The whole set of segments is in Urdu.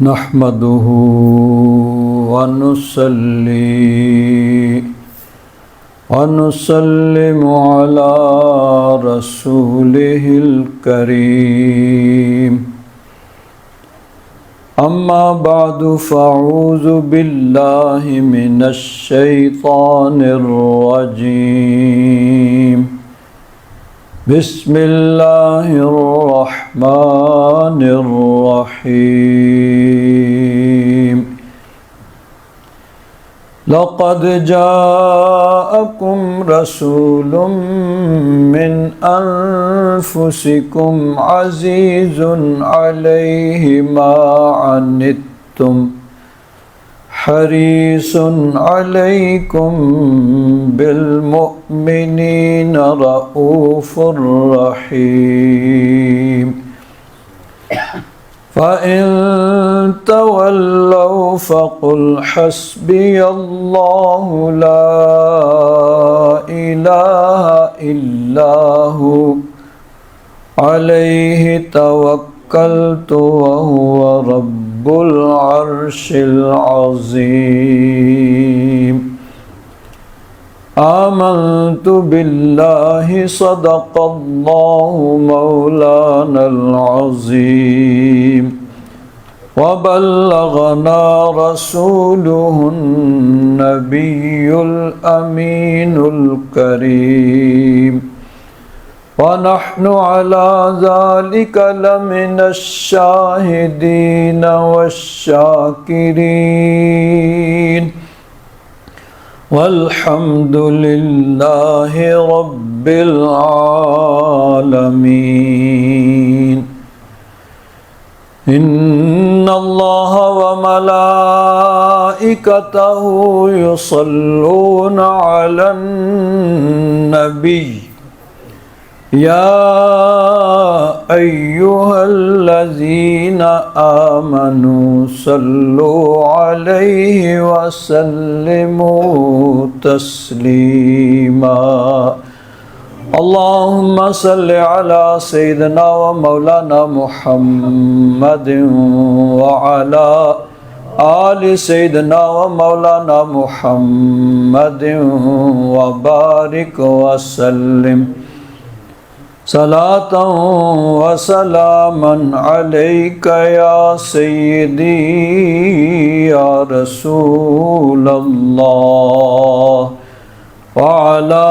نحمده ونسلم على رسوله الكريم أما بعد فأعوذ بالله من الشيطان الرجيم بسم الله الرحمن الرحيم لقد جاءكم رسول من أنفسكم عزيز عليه ما عنتم حريص عليكم بالمؤمنين رؤوف رحيم فإن تولوا فقل حسبي الله لا إله إلا هو عليه توكلت وهو رب العرش العظيم آمنت بالله صدق الله مولانا العظيم وبلغنا رسوله النبي الأمين الكريم ونحن على ذلك لمن الشاهدين والشاكرين والحمد لله رب العالمين إن الله وملائكته يصلون على النبي يا أيها الذين آمنوا صلوا عليه وسلموا تسليما اللهم صل على سيدنا ومولانا محمد وعلى آل سيدنا ومولانا محمد وبارك وسلم صلاة وسلاما عليك يا سيدي يا رسول الله وعلى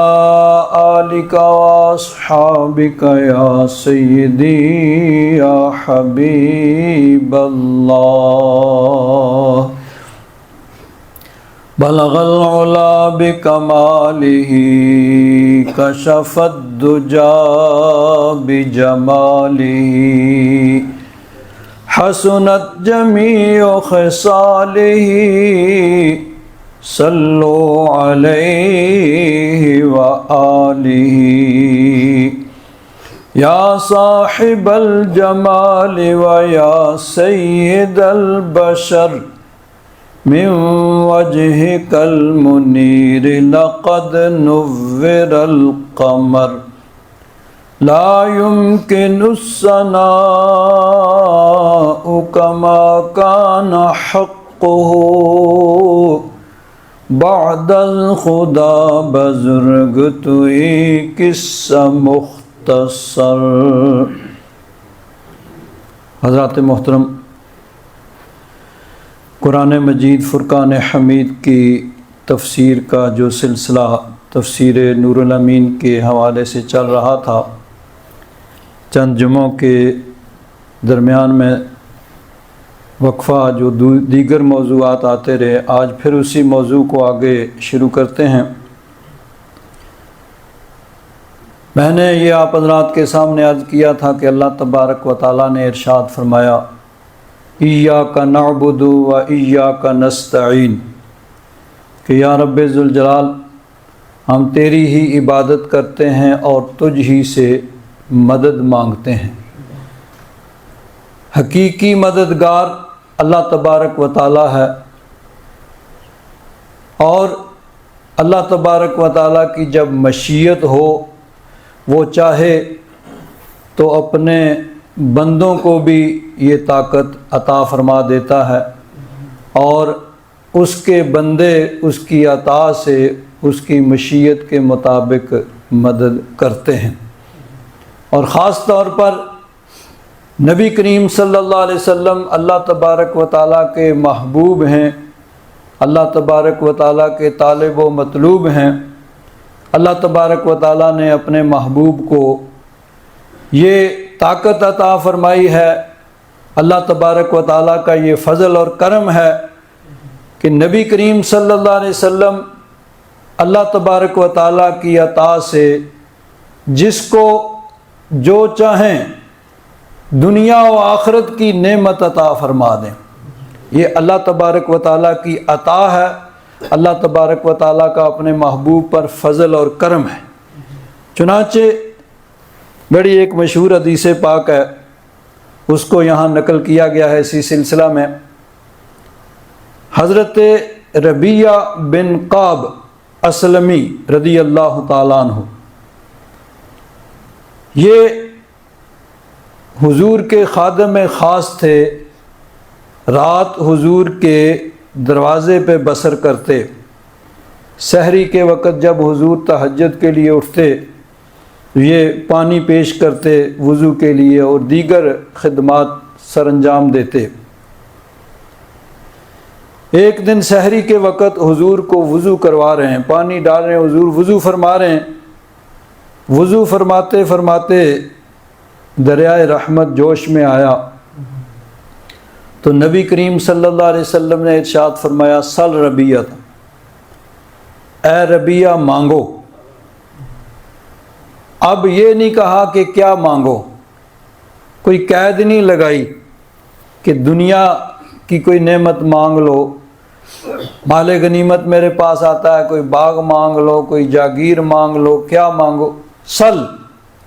آلك وأصحابك يا سيدي يا حبيب الله بلغ العلا بكماله كشف الدجى بجماله حسنت جميع خصاله صلوا عليه وآله يا صاحب الجمال ويا سيد البشر من وجهك المنير لقد نور القمر لا يمكن الثناء كما كان حقه بعد الخدا بزرگ توئی قصہ مختصر۔ حضرات محترم، قرآن مجید فرقان حمید کی تفسیر کا جو سلسلہ تفسیر نور الامین کے حوالے سے چل رہا تھا، چند جمعوں کے درمیان میں وقفہ جو دیگر موضوعات آتے رہے، آج پھر اسی موضوع کو آگے شروع کرتے ہیں۔ میں نے یہ آپ حضرات کے سامنے عرض کیا تھا کہ اللہ تبارک و تعالیٰ نے ارشاد فرمایا ایاک نعبد و ایاک نستعین، کہ یا رب ذوالجلال ہم تیری ہی عبادت کرتے ہیں اور تجھ ہی سے مدد مانگتے ہیں۔ حقیقی مددگار اللہ تبارک و تعالیٰ ہے، اور اللہ تبارک و تعالیٰ کی جب مشیت ہو، وہ چاہے تو اپنے بندوں کو بھی یہ طاقت عطا فرما دیتا ہے اور اس کے بندے اس کی عطا سے اس کی مشیت کے مطابق مدد کرتے ہیں۔ اور خاص طور پر نبی کریم صلی اللہ علیہ وسلم اللہ تبارک و تعالیٰ کے محبوب ہیں، اللہ تبارک و تعالیٰ کے طالب و مطلوب ہیں۔ اللہ تبارک و تعالیٰ نے اپنے محبوب کو یہ طاقت عطا فرمائی ہے، اللہ تبارک و تعالیٰ کا یہ فضل اور کرم ہے کہ نبی کریم صلی اللہ علیہ وسلم اللہ تبارک و تعالیٰ کی عطا سے جس کو جو چاہیں دنیا و آخرت کی نعمت عطا فرما دیں۔ یہ اللہ تبارک و تعالیٰ کی عطا ہے، اللہ تبارک و تعالیٰ کا اپنے محبوب پر فضل اور کرم ہے۔ چنانچہ بڑی ایک مشہور حدیث پاک ہے، اس کو یہاں نقل کیا گیا ہے اسی سلسلہ میں۔ حضرت ربیہ بن قعب اسلمی رضی اللہ تعالیٰ عنہ، یہ حضور کے خادم خاص تھے، رات حضور کے دروازے پہ بسر کرتے۔ سحری کے وقت جب حضور تہجد کے لیے اٹھتے یہ پانی پیش کرتے وضو کے لیے اور دیگر خدمات سر انجام دیتے۔ ایک دن سحری کے وقت حضور کو وضو کروا رہے ہیں، پانی ڈال رہے ہیں، حضور وضو فرما رہے ہیں۔ وضو فرماتے فرماتے دریائے رحمت جوش میں آیا تو نبی کریم صلی اللہ علیہ وسلم نے ارشاد فرمایا، سل ربیت، اے ربیہ مانگو۔ اب یہ نہیں کہا کہ کیا مانگو، کوئی قید نہیں لگائی کہ دنیا کی کوئی نعمت مانگ لو، مال غنیمت میرے پاس آتا ہے، کوئی باغ مانگ لو، کوئی جاگیر مانگ لو، کیا مانگو، سل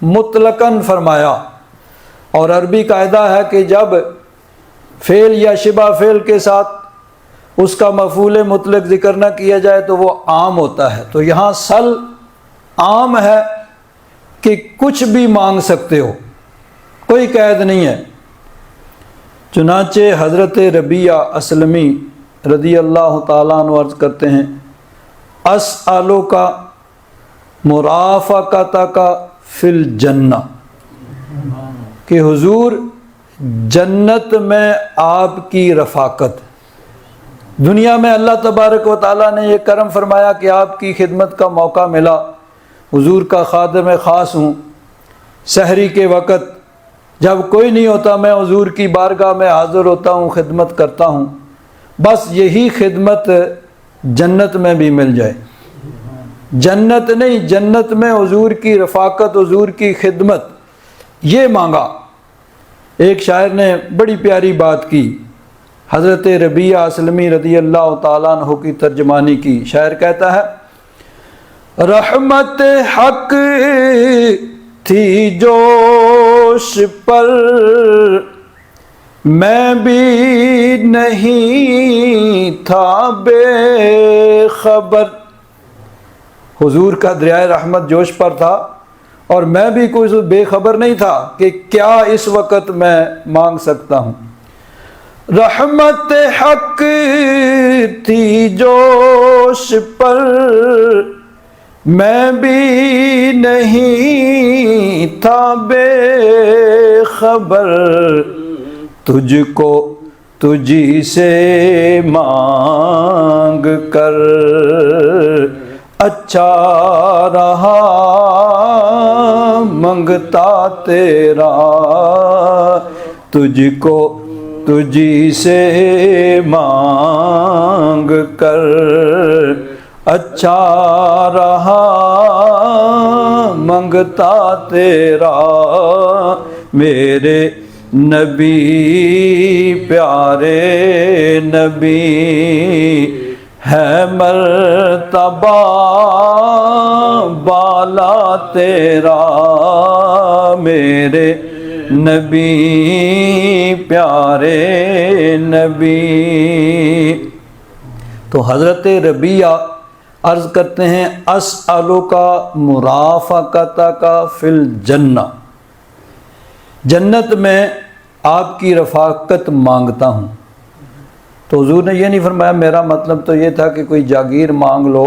مطلقاً فرمایا۔ اور عربی قاعدہ ہے کہ جب فعل یا شبہ فعل کے ساتھ اس کا مفعول مطلق ذکر نہ کیا جائے تو وہ عام ہوتا ہے، تو یہاں سل عام ہے کہ کچھ بھی مانگ سکتے ہو، کوئی قید نہیں ہے۔ چنانچہ حضرت ربیہ اسلمی رضی اللہ تعالیٰ عنہ عرض کرتے ہیں، اسألک مرافقتک فی الجنہ، کہ حضور جنت میں آپ کی رفاقت۔ دنیا میں اللہ تبارک و تعالیٰ نے یہ کرم فرمایا کہ آپ کی خدمت کا موقع ملا، حضور کا خادم خاص ہوں۔ سحری کے وقت جب کوئی نہیں ہوتا میں حضور کی بارگاہ میں حاضر ہوتا ہوں، خدمت کرتا ہوں، بس یہی خدمت جنت میں بھی مل جائے۔ جنت نہیں، جنت میں حضور کی رفاقت، حضور کی خدمت، یہ مانگا۔ ایک شاعر نے بڑی پیاری بات کی، حضرت ربیہ اسلمی رضی اللہ تعالیٰ عنہ کی ترجمانی کی۔ شاعر کہتا ہے، رحمت حق تھی جوش پر میں بھی نہیں تھا بے خبر۔ حضور کا دریائے رحمت جوش پر تھا اور میں بھی کوئی بے خبر نہیں تھا کہ کیا اس وقت میں مانگ سکتا ہوں۔ رحمت حق تھی جوش پر میں بھی نہیں تھا بے خبر، تجھ کو تجھی سے مانگ کر اچھا رہا منگتا تیرا، تجھ کو تجھی سے مانگ کر اچھا رہا منگتا تیرا، میرے نبی پیارے نبی ہے مرتبہ بالا تیرا، میرے نبی پیارے نبی۔ تو حضرت ربیہ عرض کرتے ہیں، اسألک مرافقتک فی الجنہ، جنت میں آپ کی رفاقت مانگتا ہوں۔ تو حضور نے یہ نہیں فرمایا میرا مطلب تو یہ تھا کہ کوئی جاگیر مانگ لو،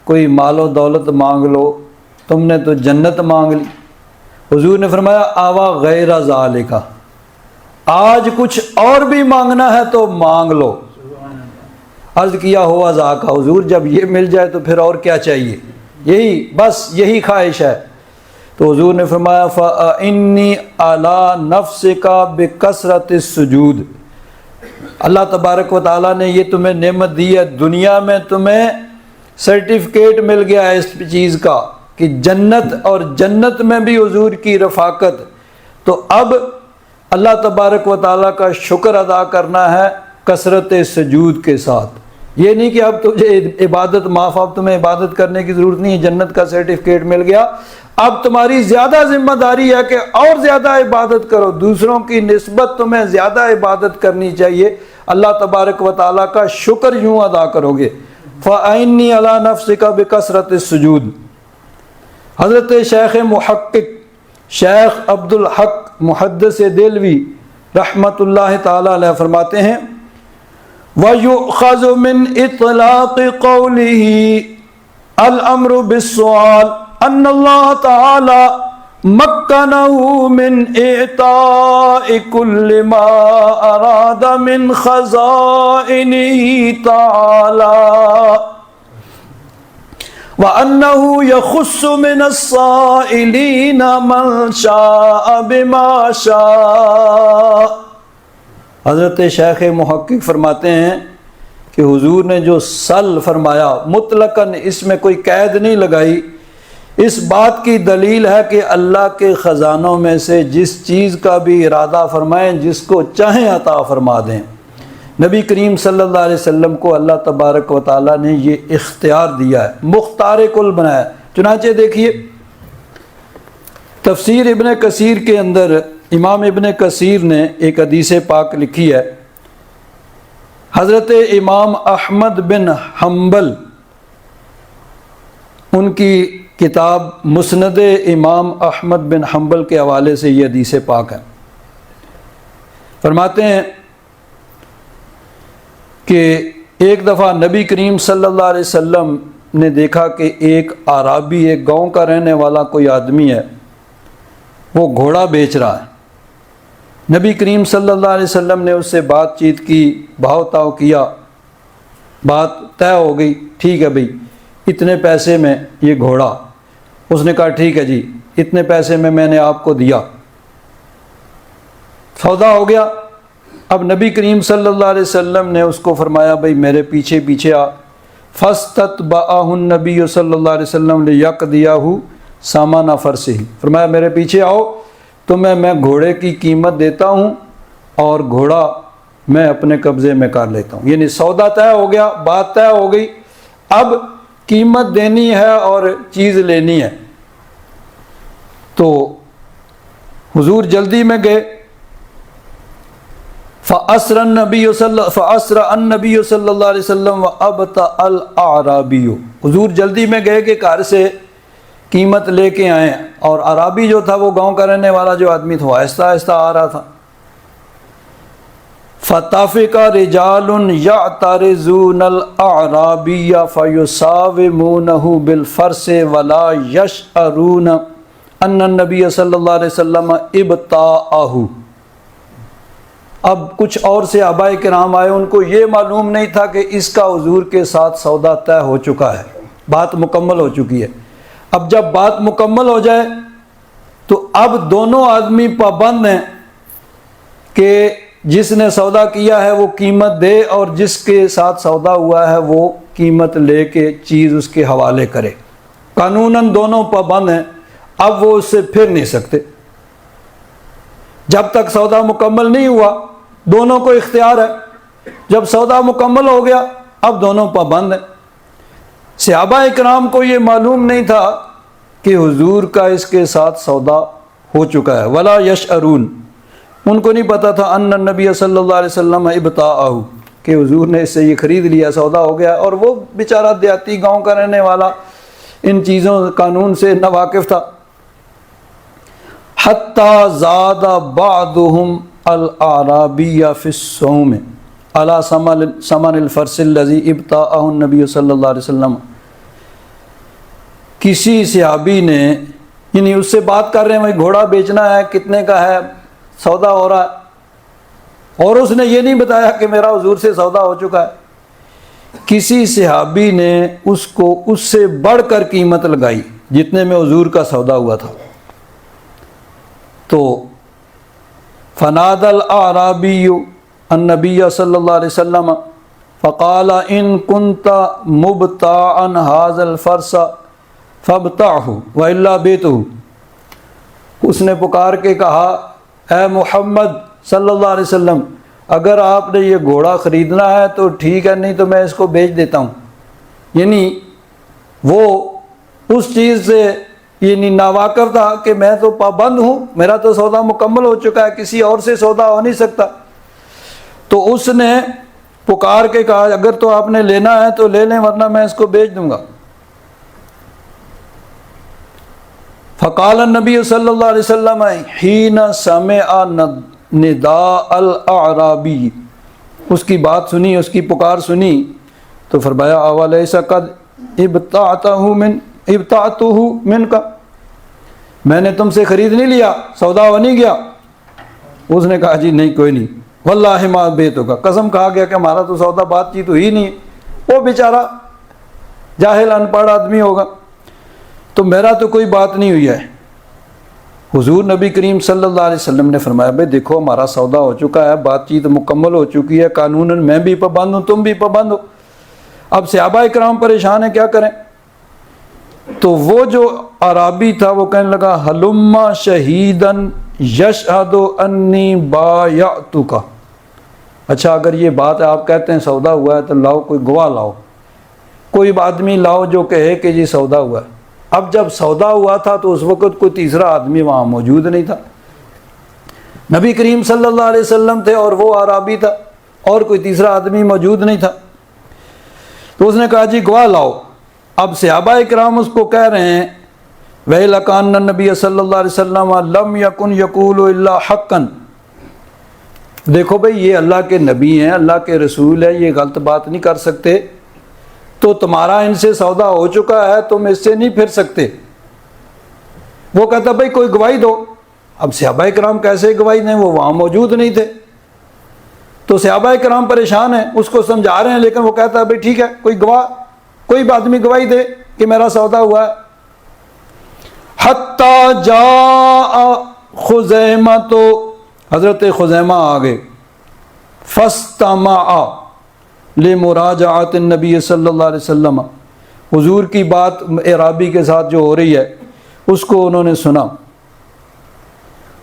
کوئی مال و دولت مانگ لو، تم نے تو جنت مانگ لی۔ حضور نے فرمایا آوا غیر ذالک، آج کچھ اور بھی مانگنا ہے تو مانگ لو۔ عرض کیا ہوا ذاکا، حضور جب یہ مل جائے تو پھر اور کیا چاہیے، یہی بس یہی خواہش ہے۔ تو حضور نے فرمایا فَإِنِّي عَلَىٰ نَفْسِكَ بِكَثْرَةِ السُّجُودِ، اللہ تبارک و تعالیٰ نے یہ تمہیں نعمت دی ہے، دنیا میں تمہیں سرٹیفکیٹ مل گیا ہے اس چیز کا کہ جنت، اور جنت میں بھی حضور کی رفاقت۔ تو اب اللہ تبارک و تعالیٰ کا شکر ادا کرنا ہے کثرت سجود کے ساتھ۔ یہ نہیں کہ اب تجھے عبادت معاف، اب تمہیں عبادت کرنے کی ضرورت نہیں ہے، جنت کا سرٹیفکیٹ مل گیا، اب تمہاری زیادہ ذمہ داری ہے کہ اور زیادہ عبادت کرو، دوسروں کی نسبت تمہیں زیادہ عبادت کرنی چاہیے، اللہ تبارک و تعالیٰ کا شکر یوں ادا کرو گے۔ فَإِنِّي عَلَىٰ نَفْسِكَ بِكَثْرَةِ السُّجُودِ۔ حضرت شیخ محقق شیخ عبدالحق محدث دہلوی رحمۃ اللہ تعالی علیہ فرماتے ہیں وَيُؤْخَذُ مِنْ إِطْلَاقِ قَوْلِهِ الْأَمْرُ بِالسُّؤَالِ أَنَّ اللَّهَ تَعَالَى مَكَّنَهُ مِنْ إِعْطَاءِ كُلِّ مَا أَرَادَ مِنْ خَزَائِنِهِ تَعَالَى وَأَنَّهُ يَخُصُّ مِنَ السَّائِلِينَ مَنْ شَاءَ بِمَا شَاءَ۔ حضرت شیخ محقق فرماتے ہیں کہ حضور نے جو سل فرمایا مطلقاً اس میں کوئی قید نہیں لگائی، اس بات کی دلیل ہے کہ اللہ کے خزانوں میں سے جس چیز کا بھی ارادہ فرمائیں، جس کو چاہیں عطا فرما دیں۔ نبی کریم صلی اللہ علیہ وسلم کو اللہ تبارک و تعالیٰ نے یہ اختیار دیا ہے، مختار کل بنایا۔ چنانچہ دیکھیے تفسیر ابن کثیر کے اندر امام ابن کثیر نے ایک حدیث پاک لکھی ہے، حضرت امام احمد بن حنبل ان کی کتاب مسند امام احمد بن حنبل کے حوالے سے یہ حدیث پاک ہے۔ فرماتے ہیں کہ ایک دفعہ نبی کریم صلی اللہ علیہ وسلم نے دیکھا کہ ایک اعرابی، ایک گاؤں کا رہنے والا کوئی آدمی ہے، وہ گھوڑا بیچ رہا ہے۔ نبی کریم صلی اللہ علیہ وسلم نے اس سے بات چیت کی، بھاؤ تاؤ کیا، بات طے ہو گئی، ٹھیک ہے بھئی اتنے پیسے میں یہ گھوڑا، اس نے کہا ٹھیک ہے جی اتنے پیسے میں نے آپ کو دیا، سودا ہو گیا۔ اب نبی کریم صلی اللہ علیہ وسلم نے اس کو فرمایا بھئی میرے پیچھے پیچھے آ، فاستتبعہ النبی صلی اللہ علیہ وسلم لیقضیہ ثمن فرسہ، فرمایا میرے پیچھے آؤ، تمہیں میں گھوڑے کی قیمت دیتا ہوں اور گھوڑا میں اپنے قبضے میں کر لیتا ہوں۔ یعنی سودا طے ہو گیا، بات طے ہو گئی، اب قیمت دینی ہے اور چیز لینی ہے۔ تو حضور جلدی میں گئے، فَأَسْرَ النَّبِيُّ صلی اللہ علیہ وسلم وَأَبْطَأَ الْأَعْرَابِيُّ، حضور جلدی میں گئے کہ گھر سے قیمت لے کے آئیں، اور عرابی جو تھا وہ گاؤں کا رہنے والا جو آدمی تھا وہ آہستہ آہستہ آ رہا تھا۔ فَطَفِقَ رِجَالٌ يَعْتَرِضُونَ الْأَعْرَابِيَّ فَيُسَاوِمُونَهُ بِالْفَرْسِ وَلَا يَشْعُرُونَ أَنَّ النَّبِيَّ صلی اللہ علیہ وسلم ابتاعہ۔ اب کچھ اور سے صحابہ کرام آئے، ان کو یہ معلوم نہیں تھا کہ اس کا حضور کے ساتھ سودا طے ہو چکا ہے، بات مکمل ہو چکی ہے۔ اب جب بات مکمل ہو جائے تو اب دونوں آدمی پابند ہیں کہ جس نے سودا کیا ہے وہ قیمت دے، اور جس کے ساتھ سودا ہوا ہے وہ قیمت لے کے چیز اس کے حوالے کرے۔ قانوناً دونوں پابند ہیں، اب وہ اس سے پھر نہیں سکتے۔ جب تک سودا مکمل نہیں ہوا دونوں کو اختیار ہے، جب سودا مکمل ہو گیا اب دونوں پابند ہیں۔ صحابہ اکرام کو یہ معلوم نہیں تھا کہ حضور کا اس کے ساتھ سودا ہو چکا ہے، ولا یشعرون، ان کو نہیں پتا تھا ان النبی صلی اللہ علیہ وسلم ابتاعہ، کہ حضور نے اس سے یہ خرید لیا، سودا ہو گیا، اور وہ بیچارہ دیہاتی گاؤں کا رہنے والا ان چیزوں قانون سے ناواقف تھا۔ حتی زاد بعضهم الاعرابی فی الصوم علی ثمن الفرس الذی ابتاعہ النبی صلی اللہ علیہ وسلم. کسی صحابی نے، یعنی اس سے بات کر رہے ہیں بھائی گھوڑا بیچنا ہے، کتنے کا ہے، سودا ہو رہا ہے، اور اس نے یہ نہیں بتایا کہ میرا حضور سے سودا ہو چکا ہے. کسی صحابی نے اس کو اس سے بڑھ کر قیمت لگائی جتنے میں حضور کا سودا ہوا تھا. تو فناد الاعرابی النبی صلی اللہ علیہ وسلم فقال ان کنت مبتاعا هذا الفرس فابتعه والا بیتہ. اس نے پکار کے کہا اے محمد صلی اللہ علیہ وسلم، اگر آپ نے یہ گھوڑا خریدنا ہے تو ٹھیک ہے، نہیں تو میں اس کو بیچ دیتا ہوں. یعنی وہ اس چیز سے یعنی ناواقف تھا کہ میں تو پابند ہوں، میرا تو سودا مکمل ہو چکا ہے، کسی اور سے سودا ہو نہیں سکتا. تو اس نے پکار کے کہا اگر تو آپ نے لینا ہے تو لے لیں ورنہ میں اس کو بیچ دوں گا. فقال النبی صلی اللہ علیہ وسلم حین سمع نداء الاعرابی، اس کی بات سنی، اس کی پکار سنی تو فرمایا اولیس قد ابتعتہ منک، میں نے تم سے خرید نہیں لیا، سودا ہو نہیں گیا؟ اس نے کہا جی نہیں کوئی نہیں، واللہ ما بیتک، قسم کہا گیا کہ ہمارا تو سودا بات چیت ہوئی نہیں. وہ بیچارہ جاہل ان پڑھ آدمی ہوگا، تو میرا تو کوئی بات نہیں ہوئی ہے. حضور نبی کریم صلی اللہ علیہ وسلم نے فرمایا بھائی دیکھو ہمارا سودا ہو چکا ہے، بات چیت مکمل ہو چکی ہے، قانوناً میں بھی پابند ہوں، تم بھی پابند ہو. اب صحابہ کرام پریشان ہیں، کیا کریں؟ تو وہ جو عرابی تھا وہ کہنے لگا ہلم شہیدن یشہد انی بایعتک. اچھا اگر یہ بات ہے، آپ کہتے ہیں سودا ہوا ہے، تو لاؤ کوئی گواہ لاؤ، کوئی آدمی لاؤ جو کہے کہ جی سودا ہوا ہے. اب جب سودا ہوا تھا تو اس وقت کوئی تیسرا آدمی وہاں موجود نہیں تھا، نبی کریم صلی اللہ علیہ وسلم تھے اور وہ عرابی تھا، اور کوئی تیسرا آدمی موجود نہیں تھا. تو اس نے کہا جی گواہ لاؤ. اب صحابہ اکرام اس کو کہہ رہے ہیں وَإِلَّا النبی صلی اللہ علیہ وسلم لم یکن یقول الا حقا. دیکھو بھئی یہ اللہ کے نبی ہیں، اللہ کے رسول ہے، یہ غلط بات نہیں کر سکتے، تو تمہارا ان سے سودا ہو چکا ہے، تم اس سے نہیں پھر سکتے. وہ کہتا بھئی کوئی گواہی دو. اب صحابہ کرام کیسے گواہی دیں، وہ وہاں موجود نہیں تھے. تو صحابہ کرام پریشان ہیں، اس کو سمجھا رہے ہیں، لیکن وہ کہتا ہے بھئی ٹھیک ہے کوئی گواہ، کوئی آدمی گواہی دے کہ میرا سودا ہوا ہے. حتی جاء خزیمہ، تو حضرت خزیمہ آ گئے. فاستمع لمراجعۃ النبی صلی اللہ علیہ وسلم، حضور کی بات اعرابی کے ساتھ جو ہو رہی ہے اس کو انہوں نے سنا،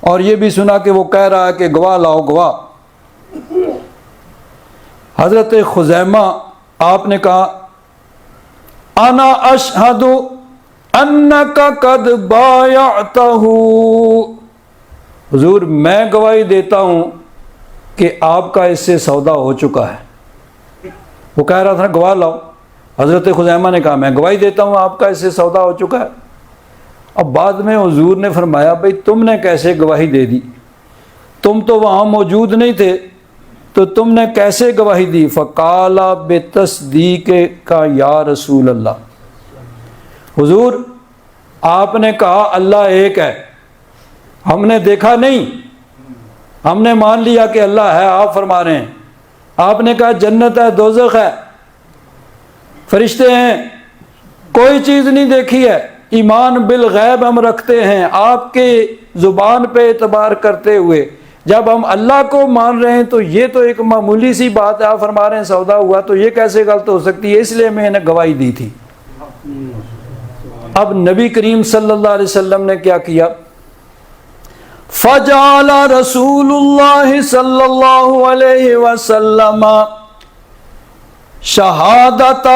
اور یہ بھی سنا کہ وہ کہہ رہا ہے کہ گواہ لاؤ گواہ. حضرت خزیمہ آپ نے کہا انا اشہد انک قد بایعتہ، حضور میں گواہی دیتا ہوں کہ آپ کا اس سے سودا ہو چکا ہے. وہ کہہ رہا تھا گواہ لاؤ، حضرت خزیمہ نے کہا میں گواہی دیتا ہوں آپ کا اس سے سودا ہو چکا ہے. اب بعد میں حضور نے فرمایا بھئی تم نے کیسے گواہی دے دی، تم تو وہاں موجود نہیں تھے، تو تم نے کیسے گواہی دی؟ فقال بتصدیق کا یا رسول اللہ، حضور آپ نے کہا اللہ ایک ہے، ہم نے دیکھا نہیں، ہم نے مان لیا کہ اللہ ہے، آپ فرما رہے ہیں. آپ نے کہا جنت ہے، دوزخ ہے، فرشتے ہیں، کوئی چیز نہیں دیکھی ہے، ایمان بالغیب ہم رکھتے ہیں. آپ کے زبان پہ اعتبار کرتے ہوئے جب ہم اللہ کو مان رہے ہیں تو یہ تو ایک معمولی سی بات ہے، آپ فرما رہے ہیں سودا ہوا، تو یہ کیسے غلط ہو سکتی ہے؟ اس لیے میں نے گواہی دی تھی. اب نبی کریم صلی اللہ علیہ وسلم نے کیا کیا؟ فجعل رسول اللہ صلی اللہ علیہ وسلم شہادت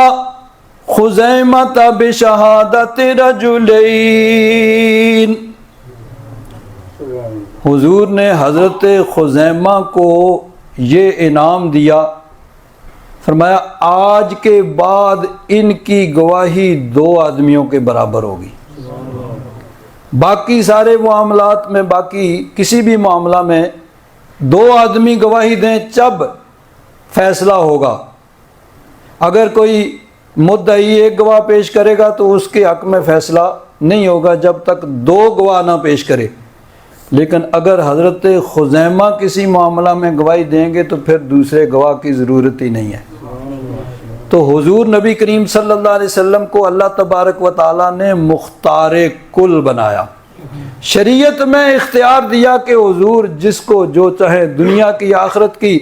خزیمۃ بشہادت رجلین، حضور نے حضرت خزیمہ کو یہ انعام دیا، فرمایا آج کے بعد ان کی گواہی 2 آدمیوں کے برابر ہوگی. باقی سارے معاملات میں، باقی کسی بھی معاملہ میں 2 آدمی گواہی دیں جب فیصلہ ہوگا۔ اگر کوئی مدعی ایک گواہ پیش کرے گا تو اس کے حق میں فیصلہ نہیں ہوگا جب تک 2 گواہ نہ پیش کرے۔ لیکن اگر حضرت خزیمہ کسی معاملہ میں گواہی دیں گے تو پھر دوسرے گواہ کی ضرورت ہی نہیں ہے۔ تو حضور نبی کریم صلی اللہ علیہ وسلم کو اللہ تبارک و تعالیٰ نے مختار کل بنایا، شریعت میں اختیار دیا کہ حضور جس کو جو چاہے دنیا کی آخرت کی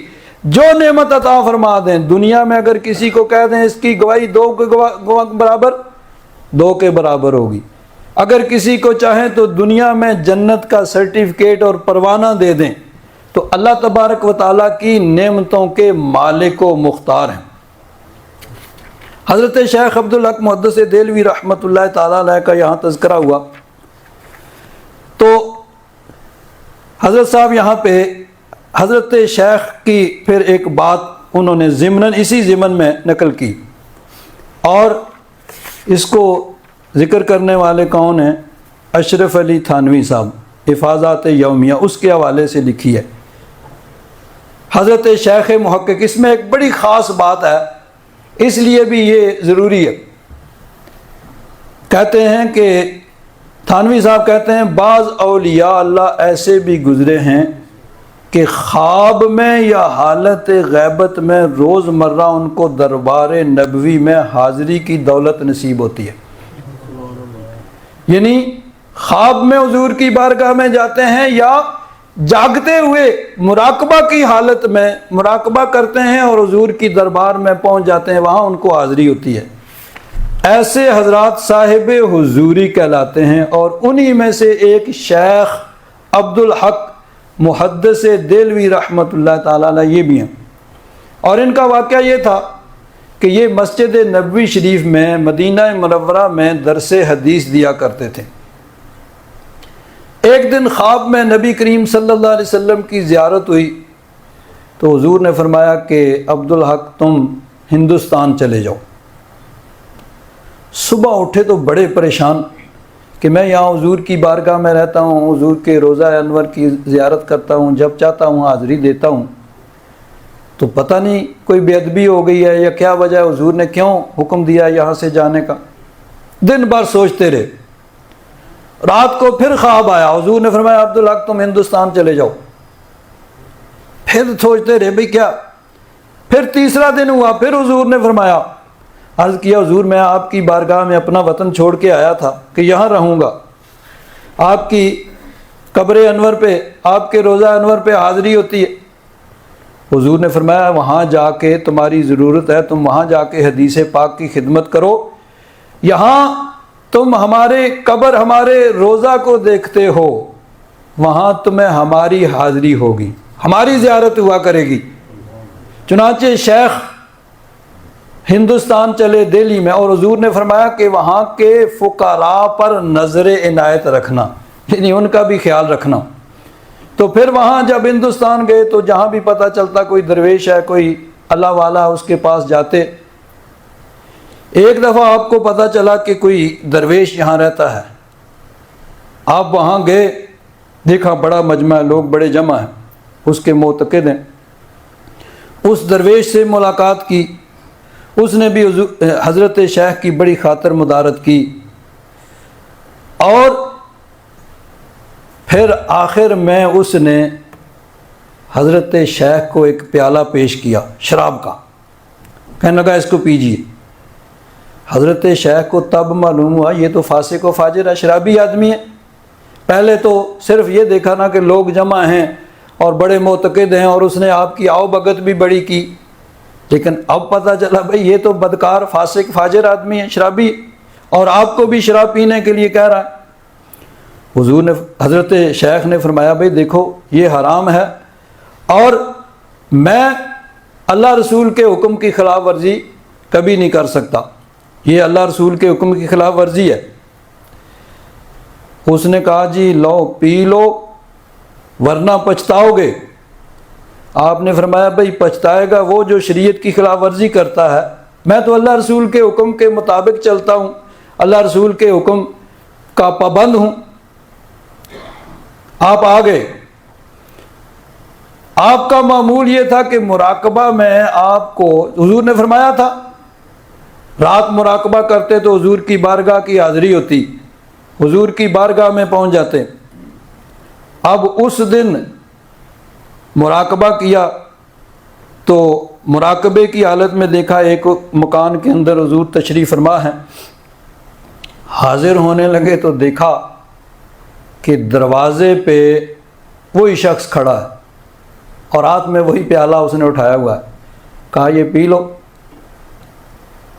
جو نعمت عطا فرما دیں۔ دنیا میں اگر کسی کو کہہ دیں اس کی گواہی 2 کے گواہ برابر، 2 کے برابر ہوگی۔ اگر کسی کو چاہیں تو دنیا میں جنت کا سرٹیفکیٹ اور پروانہ دے دیں تو اللہ تبارک و تعالیٰ کی نعمتوں کے مالک و مختار ہیں۔ حضرت شیخ عبدالحق محدث دہلوی رحمۃ اللہ تعالیٰ علیہ کا یہاں تذکرہ ہوا تو حضرت صاحب یہاں پہ حضرت شیخ کی پھر ایک بات انہوں نے ضمناً اسی ضمن میں نقل کی، اور اس کو ذکر کرنے والے کون ہیں؟ اشرف علی تھانوی صاحب، حفاظات یومیہ اس کے حوالے سے لکھی ہے حضرت شیخ محقق۔ اس میں ایک بڑی خاص بات ہے، اس لیے بھی یہ ضروری ہے۔ کہتے ہیں کہ تھانوی صاحب کہتے ہیں بعض اولیاء اللہ ایسے بھی گزرے ہیں کہ خواب میں یا حالت غیبت میں روز مرہ ان کو دربار نبوی میں حاضری کی دولت نصیب ہوتی ہے۔ یعنی خواب میں حضور کی بارگاہ میں جاتے ہیں یا جاگتے ہوئے مراقبہ کی حالت میں مراقبہ کرتے ہیں اور حضور کی دربار میں پہنچ جاتے ہیں، وہاں ان کو حاضری ہوتی ہے۔ ایسے حضرات صاحب حضوری کہلاتے ہیں، اور انہی میں سے ایک شیخ عبدالحق محدث دہلوی رحمۃ اللہ تعالیٰ علیہ یہ بھی ہیں۔ اور ان کا واقعہ یہ تھا کہ یہ مسجد نبوی شریف میں مدینہ منورہ میں درس حدیث دیا کرتے تھے۔ ایک دن خواب میں نبی کریم صلی اللہ علیہ وسلم کی زیارت ہوئی تو حضور نے فرمایا کہ عبدالحق تم ہندوستان چلے جاؤ۔ صبح اٹھے تو بڑے پریشان کہ میں یہاں حضور کی بارگاہ میں رہتا ہوں، حضور کے روضہ انور کی زیارت کرتا ہوں، جب چاہتا ہوں حاضری دیتا ہوں، تو پتہ نہیں کوئی بے ادبی ہو گئی ہے یا کیا وجہ ہے، حضور نے کیوں حکم دیا یہاں سے جانے کا۔ دن بھر سوچتے رہے، رات کو پھر خواب آیا، حضور نے فرمایا عبدالحق تم ہندوستان چلے جاؤ۔ پھر سوچتے رہے بھئی کیا، پھر تیسرا دن ہوا، پھر حضور نے فرمایا، عرض کیا حضور میں آپ کی بارگاہ میں اپنا وطن چھوڑ کے آیا تھا کہ یہاں رہوں گا، آپ کی قبر انور پہ آپ کے روضہ انور پہ حاضری ہوتی ہے۔ حضور نے فرمایا وہاں جا کے تمہاری ضرورت ہے، تم وہاں جا کے حدیث پاک کی خدمت کرو، یہاں تم ہمارے قبر ہمارے روضہ کو دیکھتے ہو، وہاں تمہیں ہماری حاضری ہوگی، ہماری زیارت ہوا کرے گی۔ چنانچہ شیخ ہندوستان چلے دہلی میں، اور حضور نے فرمایا کہ وہاں کے فقراء پر نظر عنایت رکھنا، یعنی ان کا بھی خیال رکھنا۔ تو پھر وہاں جب ہندوستان گئے تو جہاں بھی پتہ چلتا کوئی درویش ہے، کوئی اللہ والا اس کے پاس جاتے۔ ایک دفعہ آپ کو پتہ چلا کہ کوئی درویش یہاں رہتا ہے، آپ وہاں گئے، دیکھا بڑا مجمع ہے، لوگ بڑے جمع ہیں، اس کے معتقد ہیں۔ اس درویش سے ملاقات کی، اس نے بھی حضرت شیخ کی بڑی خاطر مدارت کی، اور پھر آخر میں اس نے حضرت شیخ کو ایک پیالہ پیش کیا شراب کا، کہنے لگا اس کو پیجیے۔ حضرت شیخ کو تب معلوم ہوا یہ تو فاسق و فاجر ہے، شرابی آدمی ہے۔ پہلے تو صرف یہ دیکھا نا کہ لوگ جمع ہیں اور بڑے معتقد ہیں، اور اس نے آپ کی آؤ بھگت بھی بڑی کی، لیکن اب پتہ چلا بھئی یہ تو بدکار فاسق فاجر آدمی ہے، شرابی، اور آپ کو بھی شراب پینے کے لیے کہہ رہا ہے۔ حضور نے حضرت شیخ نے فرمایا بھئی دیکھو یہ حرام ہے، اور میں اللہ رسول کے حکم کی خلاف ورزی کبھی نہیں کر سکتا، یہ اللہ رسول کے حکم کی خلاف ورزی ہے۔ اس نے کہا جی لو پی لو ورنہ پچھتاؤ گے۔ آپ نے فرمایا بھئی پچھتائے گا وہ جو شریعت کی خلاف ورزی کرتا ہے، میں تو اللہ رسول کے حکم کے مطابق چلتا ہوں، اللہ رسول کے حکم کا پابند ہوں، آپ آ گئے. آپ کا معمول یہ تھا کہ مراقبہ میں آپ کو حضور نے فرمایا تھا رات مراقبہ کرتے تو حضور کی بارگاہ کی حاضری ہوتی, حضور کی بارگاہ میں پہنچ جاتے. اب اس دن مراقبہ کیا تو مراقبے کی حالت میں دیکھا ایک مکان کے اندر حضور تشریف فرما ہے. حاضر ہونے لگے تو دیکھا کہ دروازے پہ وہی شخص کھڑا ہے اور ہاتھ میں وہی پیالہ اس نے اٹھایا ہوا ہے. کہا یہ پی لو.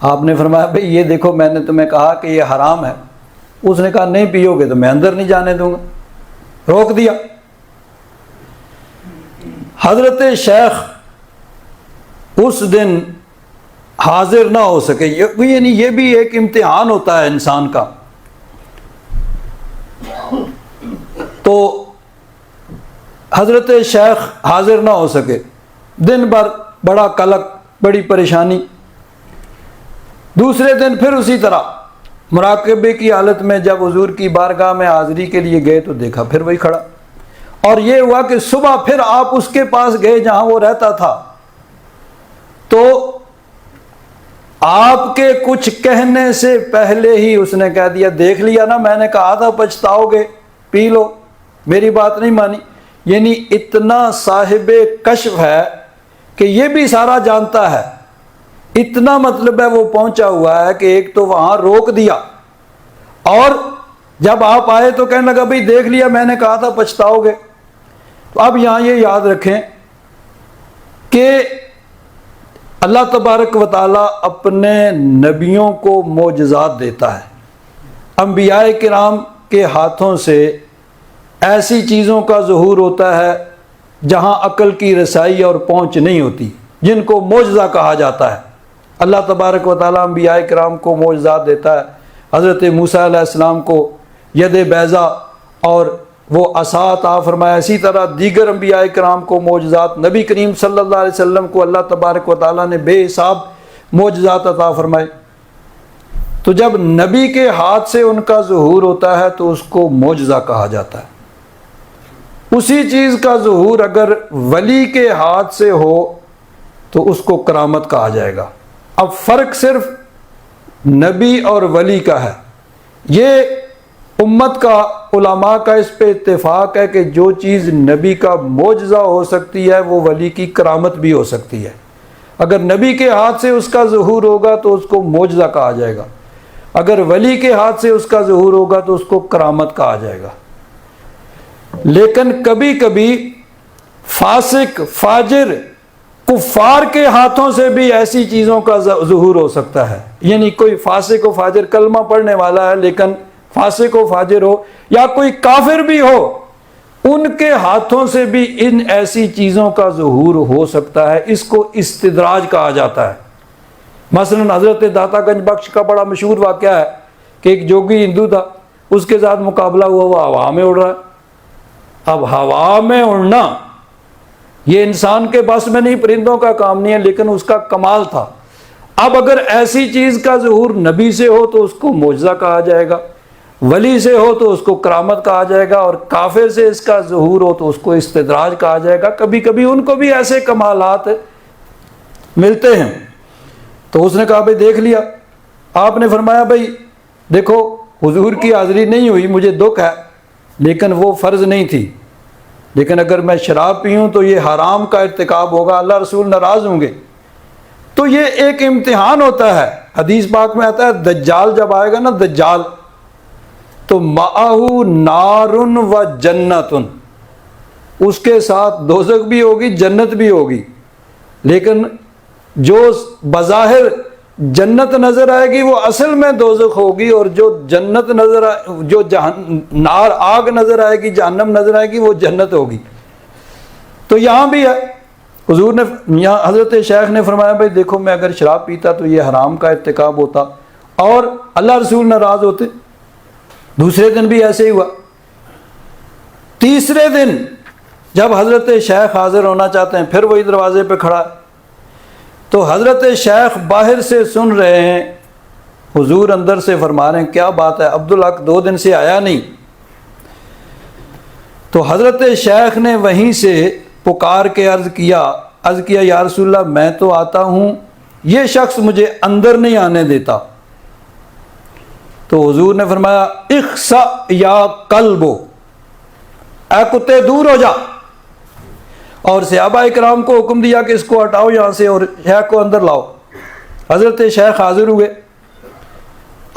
آپ نے فرمایا بھئی یہ دیکھو میں نے تمہیں کہا کہ یہ حرام ہے. اس نے کہا نہیں پیو گے تو میں اندر نہیں جانے دوں گا, روک دیا. حضرت شیخ اس دن حاضر نہ ہو سکے. یعنی یہ بھی ایک امتحان ہوتا ہے انسان کا. تو حضرت شیخ حاضر نہ ہو سکے, دن بھر بڑا قلق, بڑی پریشانی. دوسرے دن پھر اسی طرح مراقبے کی حالت میں جب حضور کی بارگاہ میں حاضری کے لیے گئے تو دیکھا پھر وہی کھڑا. اور یہ ہوا کہ صبح پھر آپ اس کے پاس گئے جہاں وہ رہتا تھا, تو آپ کے کچھ کہنے سے پہلے ہی اس نے کہہ دیا دیکھ لیا نا میں نے کہا تھا پچھتاؤ گے, پی لو, میری بات نہیں مانی. یعنی اتنا صاحب کشف ہے کہ یہ بھی سارا جانتا ہے. اتنا مطلب ہے وہ پہنچا ہوا ہے کہ ایک تو وہاں روک دیا اور جب آپ آئے تو کہنے لگا بھئی دیکھ لیا میں نے کہا تھا پچھتاؤ گے. تو اب یہاں یہ یاد رکھیں کہ اللہ تبارک و تعالیٰ اپنے نبیوں کو معجزات دیتا ہے. انبیاء کرام کے ہاتھوں سے ایسی چیزوں کا ظہور ہوتا ہے جہاں عقل کی رسائی اور پہنچ نہیں ہوتی, جن کو معجزہ کہا جاتا ہے. اللہ تبارک و تعالیٰ انبیاء کرام کو معجزات دیتا ہے. حضرت موسیٰ علیہ السلام کو ید بیضا اور وہ عصا عطا فرمایا. اسی طرح دیگر انبیاء کرام کو معجزات, نبی کریم صلی اللہ علیہ وسلم کو اللہ تبارک و تعالیٰ نے بے حساب معجزات عطا فرمائے. تو جب نبی کے ہاتھ سے ان کا ظہور ہوتا ہے تو اس کو معجزہ کہا جاتا ہے. اسی چیز کا ظہور اگر ولی کے ہاتھ سے ہو تو اس کو کرامت کہا جائے گا. اب فرق صرف نبی اور ولی کا ہے. یہ امت کا, علماء کا اس پہ اتفاق ہے کہ جو چیز نبی کا معجزہ ہو سکتی ہے وہ ولی کی کرامت بھی ہو سکتی ہے. اگر نبی کے ہاتھ سے اس کا ظہور ہوگا تو اس کو معجزہ کہا جائے گا, اگر ولی کے ہاتھ سے اس کا ظہور ہوگا تو اس کو کرامت کہا جائے گا. لیکن کبھی کبھی فاسق, فاجر, کفار کے ہاتھوں سے بھی ایسی چیزوں کا ظہور ہو سکتا ہے. یعنی کوئی فاسق و فاجر کلمہ پڑھنے والا ہے لیکن فاسق و فاجر ہو, یا کوئی کافر بھی ہو, ان کے ہاتھوں سے بھی ان ایسی چیزوں کا ظہور ہو سکتا ہے. اس کو استدراج کہا جاتا ہے. مثلا حضرت داتا گنج بخش کا بڑا مشہور واقعہ ہے کہ ایک جوگی ہندو تھا, اس کے ساتھ مقابلہ ہوا, وہ ہوا میں اڑ رہا ہے. اب ہوا میں اڑنا یہ انسان کے بس میں نہیں, پرندوں کا کام نہیں ہے, لیکن اس کا کمال تھا. اب اگر ایسی چیز کا ظہور نبی سے ہو تو اس کو معجزہ کہا جائے گا, ولی سے ہو تو اس کو کرامت کہا جائے گا, اور کافر سے اس کا ظہور ہو تو اس کو استدراج کہا جائے گا. کبھی کبھی ان کو بھی ایسے کمالات ملتے ہیں. تو اس نے کہا بھئی دیکھ لیا. آپ نے فرمایا بھئی دیکھو حضور کی حاضری نہیں ہوئی, مجھے دکھ ہے, لیکن وہ فرض نہیں تھی. لیکن اگر میں شراب پیوں تو یہ حرام کا ارتکاب ہوگا, اللہ رسول ناراض ہوں گے. تو یہ ایک امتحان ہوتا ہے. حدیث پاک میں آتا ہے دجال جب آئے گا نا, دجال, تو معہو نارن و جنتن, اس کے ساتھ دوزخ بھی ہوگی, جنت بھی ہوگی. لیکن جو بظاہر جنت نظر آئے گی وہ اصل میں دوزخ ہوگی, اور جو جنت جو نار آگ نظر آئے گی, جہنم نظر آئے گی, وہ جنت ہوگی. تو یہاں بھی ہے, حضور نے یہاں حضرت شیخ نے فرمایا بھئی دیکھو میں اگر شراب پیتا تو یہ حرام کا ارتکاب ہوتا اور اللہ رسول ناراض ہوتے. دوسرے دن بھی ایسے ہی ہوا. تیسرے دن جب حضرت شیخ حاضر ہونا چاہتے ہیں, پھر وہی دروازے پہ کھڑا, تو حضرت شیخ باہر سے سن رہے ہیں, حضور اندر سے فرما رہے ہیں کیا بات ہے, عبدالحق 2 دن سے آیا نہیں. تو حضرت شیخ نے وہیں سے پکار کے عرض کیا یا رسول اللہ میں تو آتا ہوں، یہ شخص مجھے اندر نہیں آنے دیتا۔ تو حضور نے فرمایا اخسأ یا قلبو، اے کتے دور ہو جا، اور صحابہ اکرام کو حکم دیا کہ اس کو ہٹاؤ یہاں سے اور شیخ کو اندر لاؤ۔ حضرت شیخ حاضر ہوئے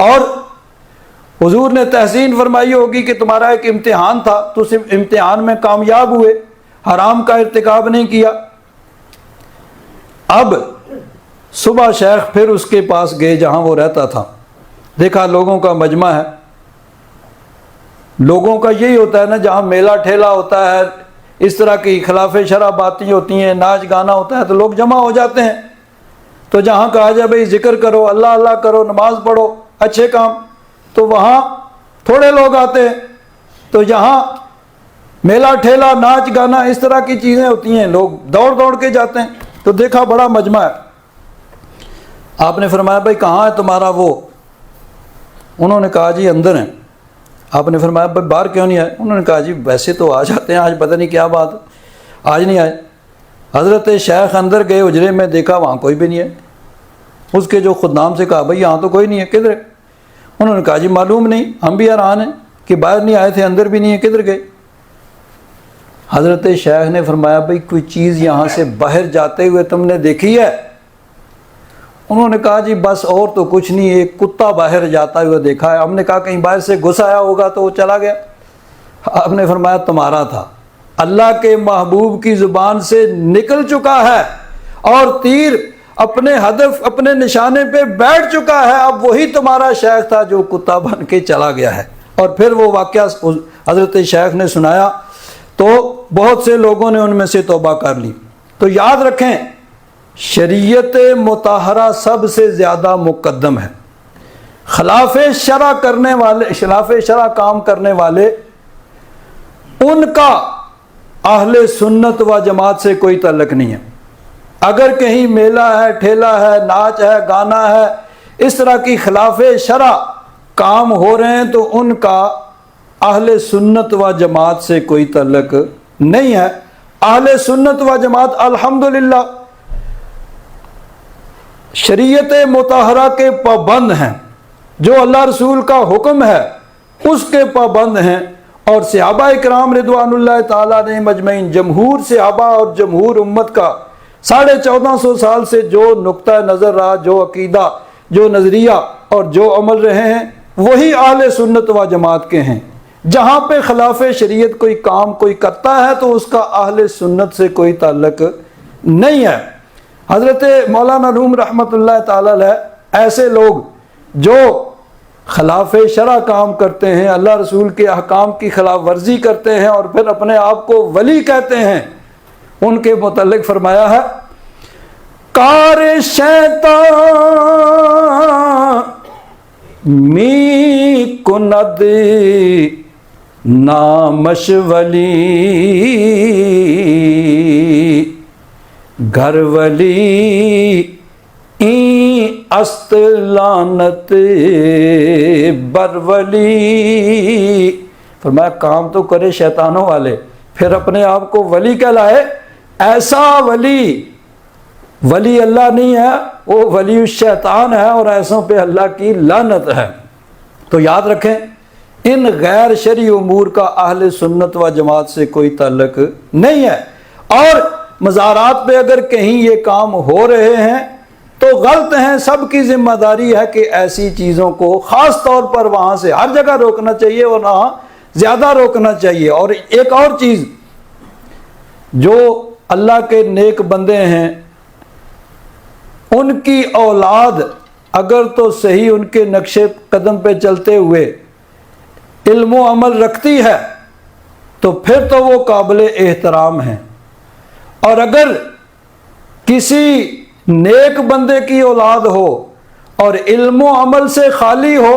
اور حضور نے تحسین فرمائی ہوگی کہ تمہارا ایک امتحان تھا، تو اس امتحان میں کامیاب ہوئے، حرام کا ارتکاب نہیں کیا۔ اب صبح شیخ پھر اس کے پاس گئے جہاں وہ رہتا تھا، دیکھا لوگوں کا مجمع ہے، لوگوں کا یہی ہوتا ہے نا، جہاں میلہ ٹھیلا ہوتا ہے، اس طرح کی خلاف شرع باتیں ہوتی ہیں، ناچ گانا ہوتا ہے، تو لوگ جمع ہو جاتے ہیں۔ تو جہاں کہا جائے بھئی ذکر کرو، اللہ اللہ کرو، نماز پڑھو، اچھے کام، تو وہاں تھوڑے لوگ آتے ہیں۔ تو جہاں میلہ ٹھیلا، ناچ گانا، اس طرح کی چیزیں ہوتی ہیں، لوگ دوڑ دوڑ کے جاتے ہیں۔ تو دیکھا بڑا مجمع ہے، آپ نے فرمایا بھائی کہاں ہے تمہارا وہ؟ انہوں نے کہا جی اندر ہیں۔ آپ نے فرمایا بھائی باہر کیوں نہیں آئے؟ انہوں نے کہا جی ویسے تو آ جاتے ہیں، آج پتہ نہیں کیا بات، آج نہیں آئے۔ حضرت شیخ اندر گئے حجرے میں، دیکھا وہاں کوئی بھی نہیں ہے۔ اس کے جو خدام سے کہا بھائی یہاں تو کوئی نہیں ہے، کدھر ہے؟ انہوں نے کہا جی معلوم نہیں، ہم بھی حیران ہیں کہ باہر نہیں آئے تھے، اندر بھی نہیں ہے، کدھر گئے؟ حضرت شیخ نے فرمایا بھائی کوئی چیز یہاں سے باہر جاتے ہوئے تم نے دیکھی ہے؟ انہوں نے کہا جی بس اور تو کچھ نہیں، ایک کتا باہر جاتا ہوا دیکھا ہے۔ ہم نے کہا کہیں باہر سے گھس آیا ہوگا تو وہ چلا گیا۔ آپ نے فرمایا تمہارا تھا، اللہ کے محبوب کی زبان سے نکل چکا ہے اور تیر اپنے ہدف، اپنے نشانے پہ بیٹھ چکا ہے، اب وہی تمہارا شیخ تھا جو کتا بن کے چلا گیا ہے۔ اور پھر وہ واقعہ حضرت شیخ نے سنایا تو بہت سے لوگوں نے ان میں سے توبہ کر لی۔ تو یاد رکھیں شریعت مطہرہ سب سے زیادہ مقدم ہے۔ خلاف شرع کرنے والے، خلاف شرع کام کرنے والے، ان کا اہل سنت و جماعت سے کوئی تعلق نہیں ہے۔ اگر کہیں میلہ ہے، ٹھیلا ہے، ناچ ہے، گانا ہے، اس طرح کی خلاف شرع کام ہو رہے ہیں تو ان کا اہل سنت و جماعت سے کوئی تعلق نہیں ہے۔ اہل سنت و جماعت الحمدللہ شریعت مطہرہ کے پابند ہیں، جو اللہ رسول کا حکم ہے اس کے پابند ہیں۔ اور صحابہ اکرام رضوان اللہ تعالیٰ نے مجمعین، جمہور صحابہ اور جمہور امت کا 1450 سال سے جو نقطہ نظر رہا، جو عقیدہ، جو نظریہ اور جو عمل رہے ہیں، وہی اہل سنت و جماعت کے ہیں۔ جہاں پہ خلاف شریعت کوئی کام کوئی کرتا ہے تو اس کا اہل سنت سے کوئی تعلق نہیں ہے۔ حضرت مولانا روم رحمۃ اللہ تعالی علیہ ایسے لوگ جو خلاف شرع کام کرتے ہیں، اللہ رسول کے احکام کی خلاف ورزی کرتے ہیں اور پھر اپنے آپ کو ولی کہتے ہیں، ان کے متعلق فرمایا ہے کار شیطان می کند نامش ولی گھر ولی این است لعنت بر ولی۔ فرمایا کام تو کرے شیطانوں والے، پھر اپنے آپ کو ولی کہلائے۔ ایسا ولی اللہ نہیں ہے، وہ ولی الشیطان ہے، اور ایسوں پہ اللہ کی لعنت ہے۔ تو یاد رکھیں ان غیر شرعی امور کا اہل سنت و جماعت سے کوئی تعلق نہیں ہے۔ اور مزارات پہ اگر کہیں یہ کام ہو رہے ہیں تو غلط ہیں، سب کی ذمہ داری ہے کہ ایسی چیزوں کو خاص طور پر وہاں سے ہر جگہ روکنا چاہیے اور وہاں زیادہ روکنا چاہیے۔ اور ایک اور چیز، جو اللہ کے نیک بندے ہیں ان کی اولاد اگر تو صحیح ان کے نقش قدم پہ چلتے ہوئے علم و عمل رکھتی ہے تو پھر تو وہ قابل احترام ہیں، اور اگر کسی نیک بندے کی اولاد ہو اور علم و عمل سے خالی ہو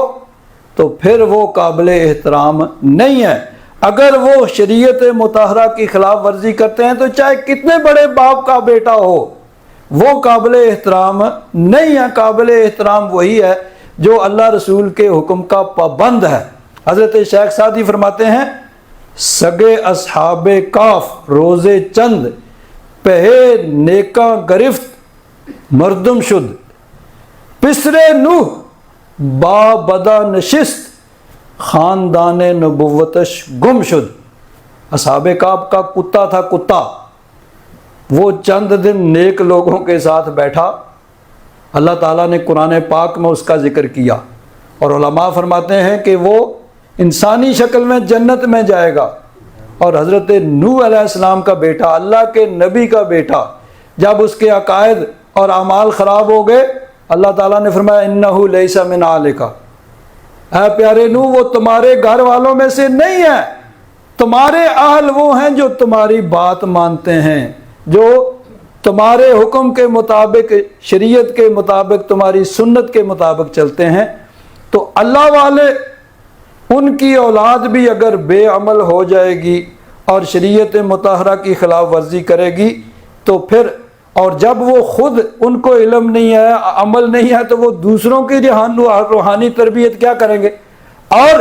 تو پھر وہ قابل احترام نہیں ہے۔ اگر وہ شریعت مطہرہ کی خلاف ورزی کرتے ہیں تو چاہے کتنے بڑے باپ کا بیٹا ہو وہ قابل احترام نہیں ہے۔ قابل احترام وہی ہے جو اللہ رسول کے حکم کا پابند ہے۔ حضرت شیخ سعدی فرماتے ہیں سگے اصحاب کاف روزے چند، پہے نیکاں گرفت مردم شد، پسرے نوح با بدا نشست، خاندان نبوتش گم شد۔ اصحاب کاف کا کتا تھا کتا، وہ چند دن نیک لوگوں کے ساتھ بیٹھا، اللہ تعالیٰ نے قرآن پاک میں اس کا ذکر کیا، اور علماء فرماتے ہیں کہ وہ انسانی شکل میں جنت میں جائے گا، اور حضرت نوح علیہ السلام کا بیٹا، اللہ کے نبی کا بیٹا، جب اس کے عقائد اور اعمال خراب ہو گئے، اللہ تعالیٰ نے فرمایا انہ لیس من اہلک، اے پیارے نوح وہ تمہارے گھر والوں میں سے نہیں ہے، تمہارے اہل وہ ہیں جو تمہاری بات مانتے ہیں، جو تمہارے حکم کے مطابق، شریعت کے مطابق، تمہاری سنت کے مطابق چلتے ہیں۔ تو اللہ والے، ان کی اولاد بھی اگر بے عمل ہو جائے گی اور شریعت مطہرہ کی خلاف ورزی کرے گی تو پھر، اور جب وہ خود ان کو علم نہیں ہے، عمل نہیں ہے، تو وہ دوسروں کی روحانی تربیت کیا کریں گے؟ اور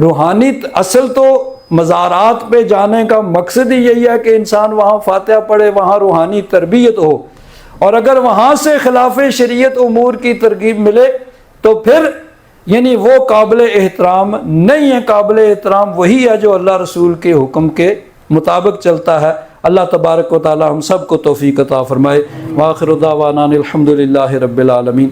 روحانی اصل تو مزارات پہ جانے کا مقصد ہی یہی ہے کہ انسان وہاں فاتحہ پڑھے، وہاں روحانی تربیت ہو، اور اگر وہاں سے خلاف شریعت امور کی ترغیب ملے تو پھر یعنی وہ قابل احترام نہیں ہے۔ قابل احترام وہی ہے جو اللہ رسول کے حکم کے مطابق چلتا ہے۔ اللہ تبارک و تعالی ہم سب کو توفیق عطا فرمائے۔ وآخر دعوانا الحمد للہ رب العالمین۔